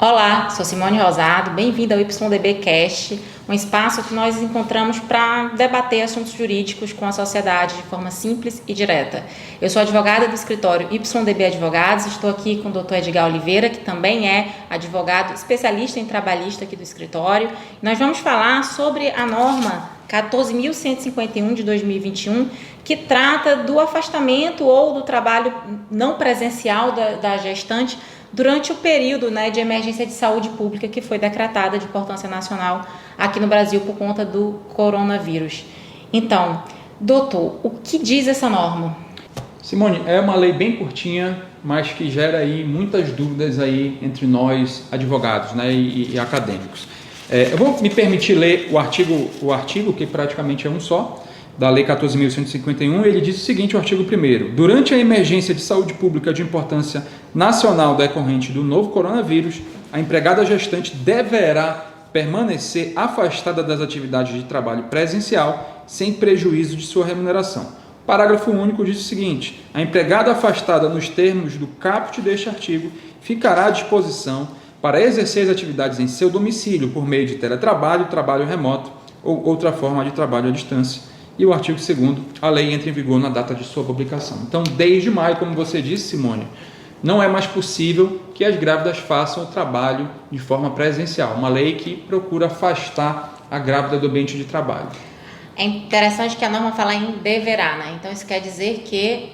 Olá, sou Simone Rosado, bem-vinda ao YDBcast, um espaço que nós encontramos para debater assuntos jurídicos com a sociedade de forma simples e direta. Eu sou advogada do escritório YDB Advogados, estou aqui com o Dr. Edgar Oliveira, que também é advogado especialista em trabalhista aqui do escritório. Nós vamos falar sobre a norma 14.151 de 2021, que trata do afastamento ou do trabalho não presencial da gestante durante o período, de emergência de saúde pública que foi decretada de importância nacional aqui no Brasil por conta do coronavírus. Então, doutor, o que diz essa norma? Simone, é uma lei bem curtinha, mas que gera aí muitas dúvidas aí entre nós advogados, e acadêmicos. Eu vou me permitir ler o artigo que praticamente é um só, da Lei 14.151, ele diz o seguinte, o artigo 1º. Durante a emergência de saúde pública de importância nacional decorrente do novo coronavírus, a empregada gestante deverá permanecer afastada das atividades de trabalho presencial sem prejuízo de sua remuneração. Parágrafo único diz o seguinte, a empregada afastada nos termos do caput deste artigo ficará à disposição para exercer as atividades em seu domicílio por meio de teletrabalho, trabalho remoto ou outra forma de trabalho à distância. E o artigo 2º, a lei entra em vigor na data de sua publicação. Então, desde maio, como você disse, Simone, não é mais possível que as grávidas façam o trabalho de forma presencial. Uma lei que procura afastar a grávida do ambiente de trabalho. É interessante que a norma fala em deverá, Então, isso quer dizer que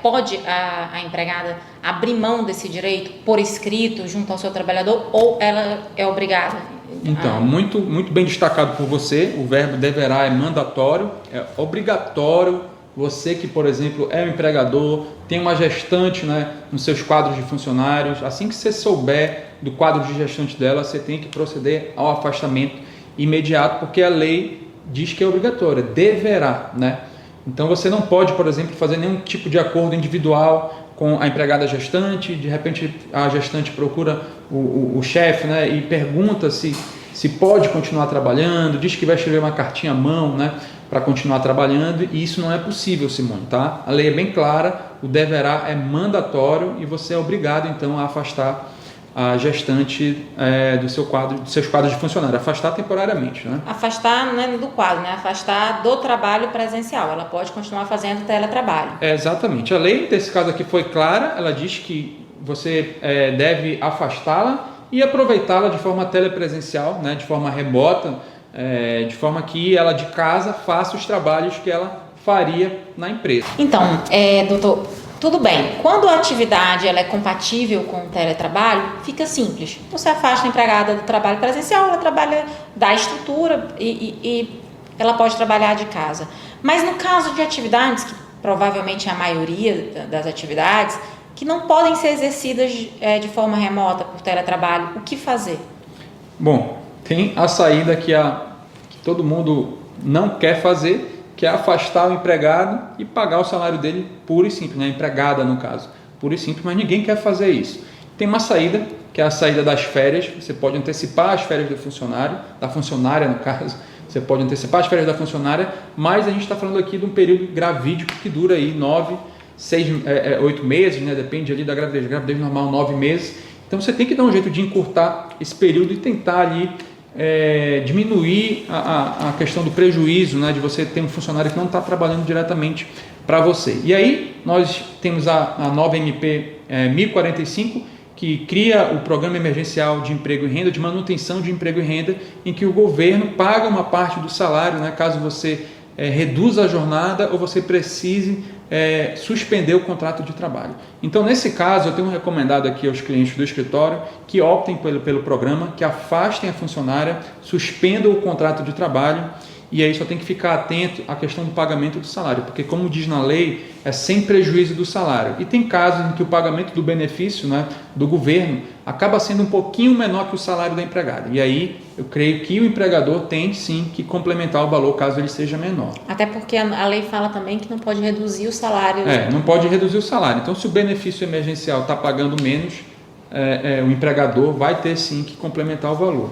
pode a empregada abrir mão desse direito por escrito junto ao seu trabalhador ou ela é obrigada? Então, muito bem destacado por você, o verbo deverá é mandatório, é obrigatório. Você que, por exemplo, é um empregador, tem uma gestante nos seus quadros de funcionários, assim que você souber do quadro de gestante dela, você tem que proceder ao afastamento imediato, porque a lei diz que é obrigatória, deverá, Então você não pode, por exemplo, fazer nenhum tipo de acordo individual com a empregada gestante, de repente a gestante procura o chefe e pergunta se pode continuar trabalhando, diz que vai escrever uma cartinha à mão para continuar trabalhando, e isso não é possível, Simone, tá? A lei é bem clara, o deverá é mandatório e você é obrigado então a afastar a gestante dos seus quadros de funcionário, afastar temporariamente. Afastar não é do quadro, afastar do trabalho presencial, ela pode continuar fazendo teletrabalho. Exatamente, a lei, nesse caso aqui foi clara, ela diz que você deve afastá-la e aproveitá-la de forma telepresencial, de forma remota, de forma que ela de casa faça os trabalhos que ela faria na empresa. Então, doutor, tudo bem, quando a atividade ela é compatível com o teletrabalho, fica simples. Você afasta a empregada do trabalho presencial, ela trabalha da estrutura e ela pode trabalhar de casa. Mas no caso de atividades, que provavelmente é a maioria das atividades, que não podem ser exercidas de forma remota por teletrabalho, o que fazer? Bom, tem a saída que todo mundo não quer fazer, que é afastar o empregado e pagar o salário dele puro e simples, a empregada no caso, puro e simples, mas ninguém quer fazer isso. Tem uma saída, que é a saída das férias, você pode antecipar as férias do funcionário, da funcionária no caso, você pode antecipar as férias da funcionária, mas a gente está falando aqui de um período gravídico que dura aí 8 meses, depende ali da gravidez normal 9 meses, então você tem que dar um jeito de encurtar esse período e tentar ali diminuir a questão do prejuízo, de você ter um funcionário que não está trabalhando diretamente para você. E aí nós temos a nova MP 1045, que cria o Programa Emergencial de Emprego e Renda, de manutenção de emprego e renda, em que o governo paga uma parte do salário, caso você reduza a jornada ou você precise suspender o contrato de trabalho. Então, nesse caso, eu tenho recomendado aqui aos clientes do escritório que optem pelo programa, que afastem a funcionária, suspendam o contrato de trabalho, e aí só tem que ficar atento à questão do pagamento do salário, porque como diz na lei, é sem prejuízo do salário. E tem casos em que o pagamento do benefício do governo acaba sendo um pouquinho menor que o salário da empregada. E aí eu creio que o empregador tem sim que complementar o valor caso ele seja menor. Até porque a lei fala também que não pode reduzir o salário. Não pode reduzir o salário. Então, se o benefício emergencial está pagando menos, o empregador vai ter sim que complementar o valor.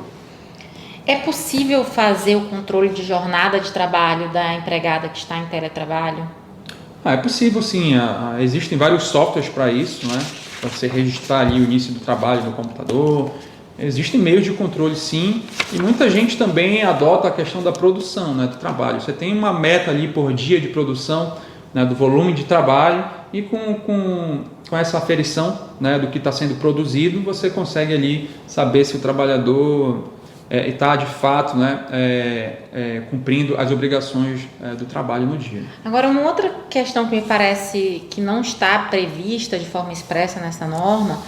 É possível fazer o controle de jornada de trabalho da empregada que está em teletrabalho? É possível sim, existem vários softwares para isso, para você registrar ali o início do trabalho no computador, Existem meios de controle, sim, e muita gente também adota a questão da produção, né, do trabalho. Você tem uma meta ali por dia de produção, né, do volume de trabalho, e com essa aferição, né, do que está sendo produzido, você consegue ali saber se o trabalhador está de fato, né, cumprindo as obrigações do trabalho no dia. Agora, uma outra questão que me parece que não está prevista de forma expressa nessa norma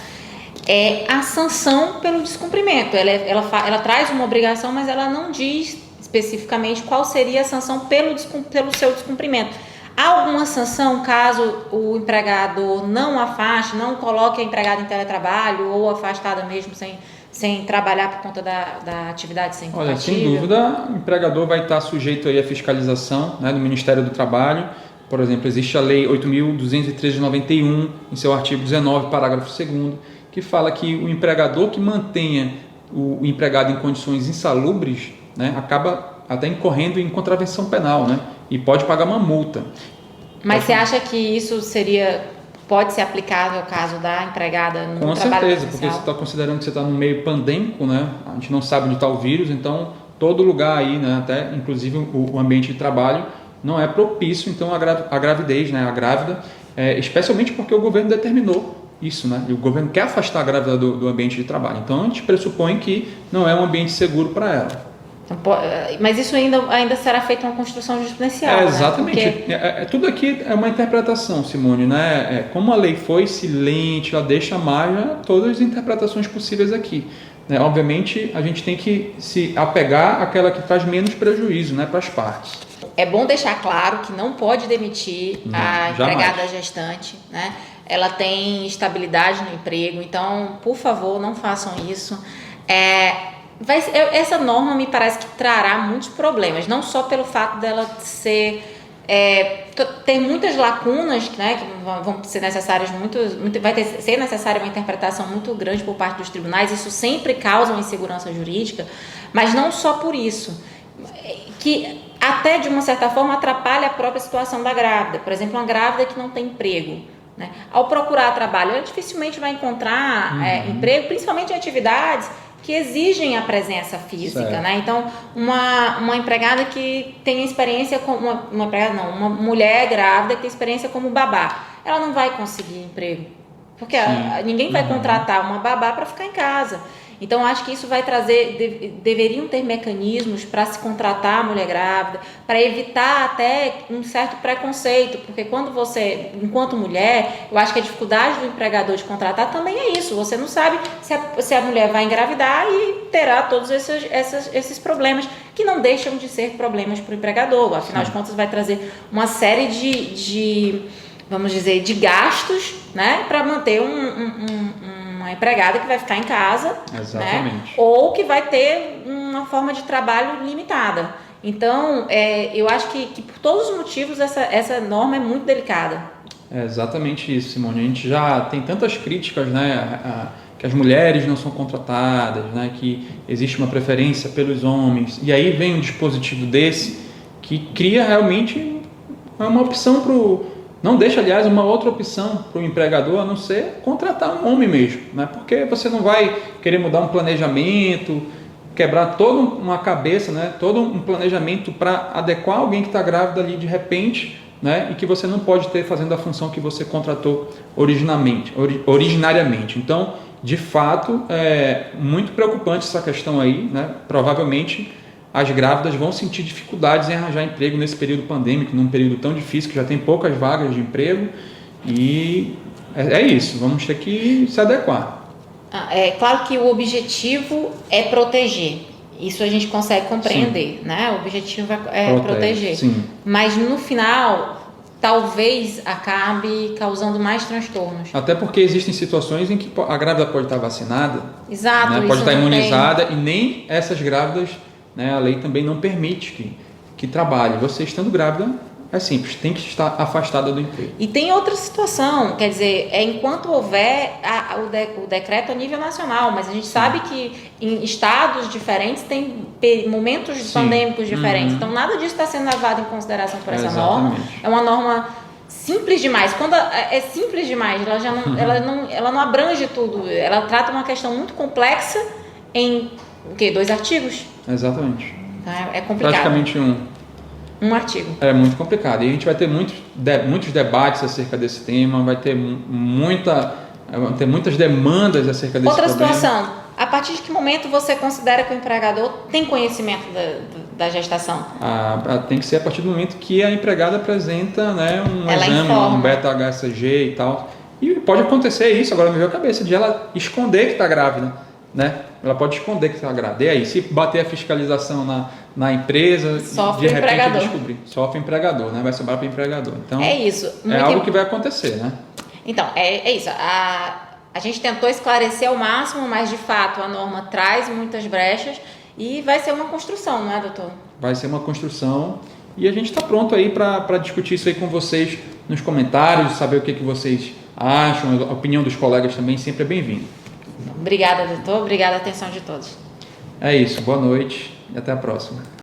é a sanção pelo descumprimento. Ela traz uma obrigação, mas ela não diz especificamente qual seria a sanção pelo seu descumprimento. Há alguma sanção caso o empregador não afaste, não coloque a empregada em teletrabalho ou afastada mesmo sem trabalhar por conta da atividade sem compatível? Olha, sem dúvida, o empregador vai estar sujeito aí à fiscalização, né, do Ministério do Trabalho. Por exemplo, existe a Lei 8.213 de 91, em seu artigo 19, parágrafo 2º, que fala que o empregador que mantenha o empregado em condições insalubres, né, acaba até incorrendo em contravenção penal, né, e pode pagar uma multa. Mas você acha que isso pode ser aplicável ao caso da empregada no Com trabalho certeza, presencial? porque você está considerando que você está num meio pandêmico, né, a gente não sabe onde está o vírus, então todo lugar aí, né, até inclusive o ambiente de trabalho, não é propício, então a gravidez, né, a grávida, especialmente porque o governo determinou isso, né? E o governo quer afastar a grávida do ambiente de trabalho. Então a gente pressupõe que não é um ambiente seguro para ela. Mas isso ainda será feita uma construção jurisprudencial, exatamente. Né? Porque... tudo aqui é uma interpretação, Simone, né? Como a lei foi silente, ela deixa margem a todas as interpretações possíveis aqui. Né? Obviamente, a gente tem que se apegar àquela que traz menos prejuízo, né, para as partes. É bom deixar claro que não pode demitir a empregada gestante, né? Ela tem estabilidade no emprego, então, por favor, não façam isso. Essa norma me parece que trará muitos problemas, não só pelo fato dela ter muitas lacunas, né, que vão ser necessárias ser necessária uma interpretação muito grande por parte dos tribunais. Isso sempre causa uma insegurança jurídica, mas não só por isso, que até de uma certa forma atrapalha a própria situação da grávida. Por exemplo, uma grávida que não tem emprego, né? Ao procurar trabalho, ela dificilmente vai encontrar emprego, principalmente em atividades que exigem a presença física, né? Então, uma empregada que tem experiência como uma mulher grávida que tem experiência como babá, ela não vai conseguir emprego, porque ninguém vai contratar uma babá para ficar em casa. Então, acho que isso vai deveriam ter mecanismos para se contratar a mulher grávida, para evitar até um certo preconceito, porque quando você, enquanto mulher, eu acho que a dificuldade do empregador de contratar também é isso. Você não sabe se a mulher vai engravidar e terá todos esses problemas, que não deixam de ser problemas para o empregador. Afinal de contas, vai trazer uma série vamos dizer, de gastos, né, para manter uma empregada que vai ficar em casa, né, ou que vai ter uma forma de trabalho limitada. Então, eu acho que por todos os motivos essa norma é muito delicada. É exatamente isso, Simone. A gente já tem tantas críticas, né, que as mulheres não são contratadas, né, que existe uma preferência pelos homens, e aí vem um dispositivo desse que cria realmente uma opção não deixa, aliás, uma outra opção para o empregador a não ser contratar um homem mesmo, né? Porque você não vai querer mudar um planejamento, quebrar toda uma cabeça, né? Todo um planejamento para adequar alguém que está grávida ali de repente, né? E que você não pode ter fazendo a função que você contratou originariamente. Então, de fato, é muito preocupante essa questão aí, né? Provavelmente as grávidas vão sentir dificuldades em arranjar emprego nesse período pandêmico, num período tão difícil que já tem poucas vagas de emprego, e é isso, vamos ter que se adequar. É claro que o objetivo é proteger, isso a gente consegue compreender, né? O objetivo é proteger, sim. Mas no final talvez acabe causando mais transtornos. Até porque existem situações em que a grávida pode estar vacinada, exato, né? Pode estar imunizada, e nem essas grávidas, né, a lei também não permite que trabalhe. Você estando grávida, é simples, tem que estar afastada do emprego. E tem outra situação, quer dizer, enquanto houver o decreto a nível nacional, mas a gente sabe que em estados diferentes tem momentos pandêmicos diferentes, então nada disso está sendo levado em consideração por essa norma. É uma norma simples demais. Quando é simples demais, ela não abrange tudo, ela trata uma questão muito complexa em o quê? 2 artigos? Exatamente. Tá? É complicado. Praticamente Um artigo. É muito complicado. E a gente vai ter muitos debates acerca desse tema, vai ter muitas demandas acerca desse Outra problema. situação, a partir de que momento você considera que o empregador tem conhecimento da gestação? Tem que ser a partir do momento que a empregada apresenta, né, um Ela exame, informa. um beta-HCG e tal. E pode acontecer isso, agora me veio a cabeça, de ela esconder que está grávida, né? Ela pode esconder que está grávida. E aí, se bater a fiscalização na empresa, Sofre de o repente empregador. descobrir. Sofre o empregador, né? Vai sobrar para o empregador. Então, É isso. É algo que vai acontecer, né? Então, é isso. A gente tentou esclarecer ao máximo, mas de fato a norma traz muitas brechas e vai ser uma construção, não é, doutor? Vai ser uma construção e a gente está pronto aí para discutir isso aí com vocês nos comentários, saber o que vocês acham, a opinião dos colegas também sempre é bem-vinda. Obrigada, doutor. Obrigada a atenção de todos. É isso, boa noite e até a próxima.